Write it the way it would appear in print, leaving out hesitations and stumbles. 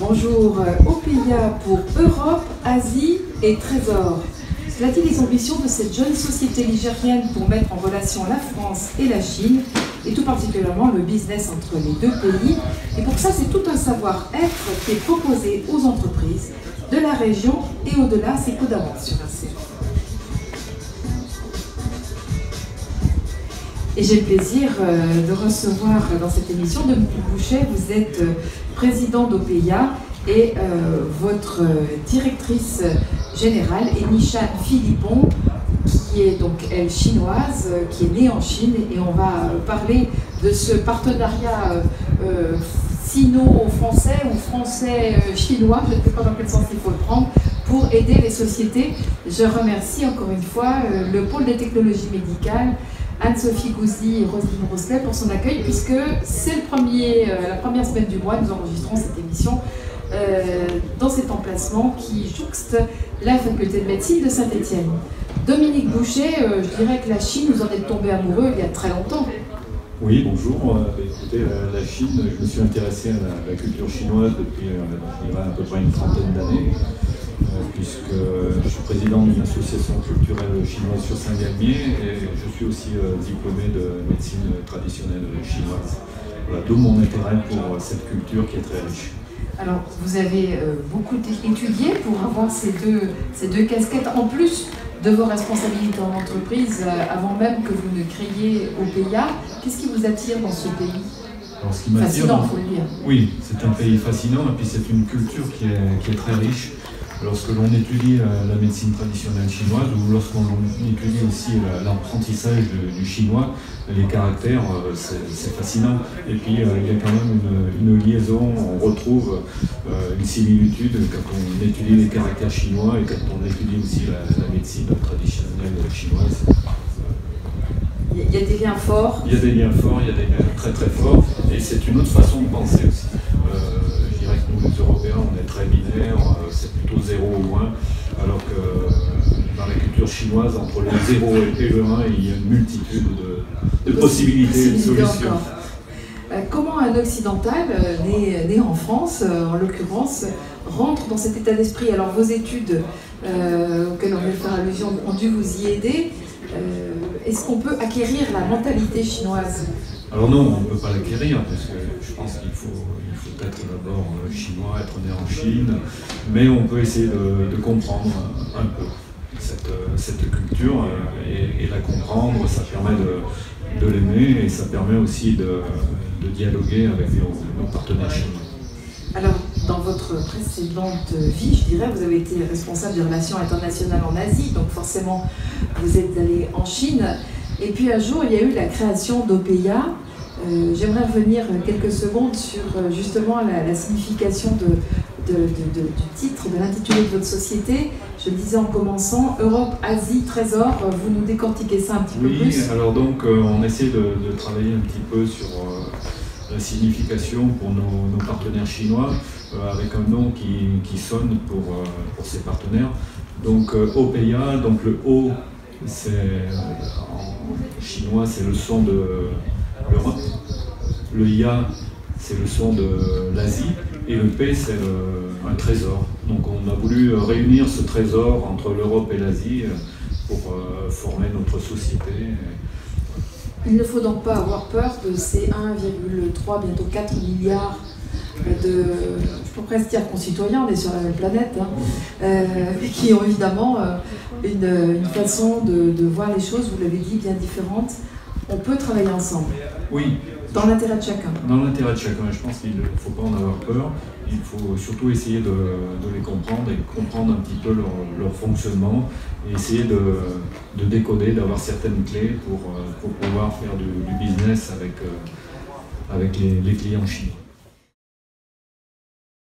Bonjour, Opeya pour Europe, Asie et Trésor. Cela dit, les ambitions de cette jeune société ligérienne pour mettre en relation la France et la Chine, et tout particulièrement le business entre les deux pays. Et pour ça, c'est tout un savoir-être qui est proposé aux entreprises de la région et au-delà. C'est Coup d'avance sur RCF. Et j'ai le plaisir de recevoir dans cette émission Dominique Bouchet. Vous êtes président d'Opeya et votre directrice générale est Nishan Philippon, qui est donc elle chinoise, qui est née en Chine, et on va parler de ce partenariat sino-français ou français-chinois, je ne sais pas dans quel sens il faut le prendre, pour aider les sociétés. Je remercie encore une fois le pôle des technologies médicales, Anne-Sophie Gouzy et Roselyne Rousselet pour son accueil, puisque c'est la première semaine du mois, nous enregistrons cette émission dans cet emplacement qui jouxte la faculté de médecine de Saint-Étienne. Dominique Bouchet, je dirais que la Chine, vous en êtes tombé amoureux il y a très longtemps. Oui, bonjour. Écoutez, la Chine, je me suis intéressé à la culture chinoise depuis à peu près une trentaine d'années, puisque je suis président d'une association culturelle chinoise sur Saint-Galmier et je suis aussi diplômé de médecine traditionnelle chinoise. Voilà, d'où mon intérêt pour cette culture qui est très riche. Alors, vous avez beaucoup étudié pour avoir ces deux casquettes, en plus de vos responsabilités en entreprise, avant même que vous ne créiez Opeya. Qu'est-ce qui vous attire dans ce pays? Alors, ce qui m'attire, fascinant, il faut le dire. Oui, c'est un pays fascinant et puis c'est une culture qui est très riche. Lorsque l'on étudie la médecine traditionnelle chinoise ou lorsqu'on étudie aussi l'apprentissage du chinois, les caractères, c'est fascinant. Et puis il y a quand même une liaison, on retrouve une similitude quand on étudie les caractères chinois et quand on étudie aussi la médecine traditionnelle chinoise. Il y a des liens forts. Il y a des liens forts, il y a des liens très très forts, et c'est une autre façon de penser aussi. Je dirais que nous, les Européens, on est très binaires, c'est plutôt 0 ou 1, alors que dans la culture chinoise, entre le 0 et le 1, il y a une multitude de possibilités et de solutions. Comment un occidental, né en France, en l'occurrence, rentre dans cet état d'esprit? Alors vos études, auxquelles on vient faire allusion, ont dû vous y aider. Est-ce qu'on peut acquérir la mentalité chinoise? Alors non, on ne peut pas l'acquérir, parce que je pense qu'il faut être d'abord chinois, être né en Chine, mais on peut essayer de comprendre un peu cette culture et la comprendre. Ça permet de l'aimer et ça permet aussi de dialoguer avec nos partenaires chinois. Alors, dans votre précédente vie, je dirais, vous avez été responsable des relations internationales en Asie, donc forcément, vous êtes allé en Chine. Et puis un jour, il y a eu la création d'Opeya. J'aimerais revenir quelques secondes sur justement la signification du titre, de l'intitulé de votre société. Je le disais en commençant, Europe, Asie, Trésor. Vous nous décortiquez ça un petit peu plus? Oui, alors donc on essaie de travailler un petit peu sur la signification pour nos partenaires chinois, avec un nom qui sonne pour ces partenaires. Donc Opeya, donc le O, en chinois, c'est le son de l'Europe. Le Ya, c'est le son de l'Asie. Et le P, c'est un trésor. Donc on a voulu réunir ce trésor entre l'Europe et l'Asie pour former notre société. Il ne faut donc pas avoir peur de ces 1,3, bientôt 4 milliards je peux presque dire concitoyens, on est sur la même planète, qui ont évidemment une façon de voir les choses, vous l'avez dit, bien différente. On peut travailler ensemble. Oui. Dans l'intérêt de chacun. Dans l'intérêt de chacun. Je pense qu'il ne faut pas en avoir peur. Il faut surtout essayer de les comprendre et comprendre un petit peu leur fonctionnement et essayer de décoder, d'avoir certaines clés pour pouvoir faire du business avec les clients chinois.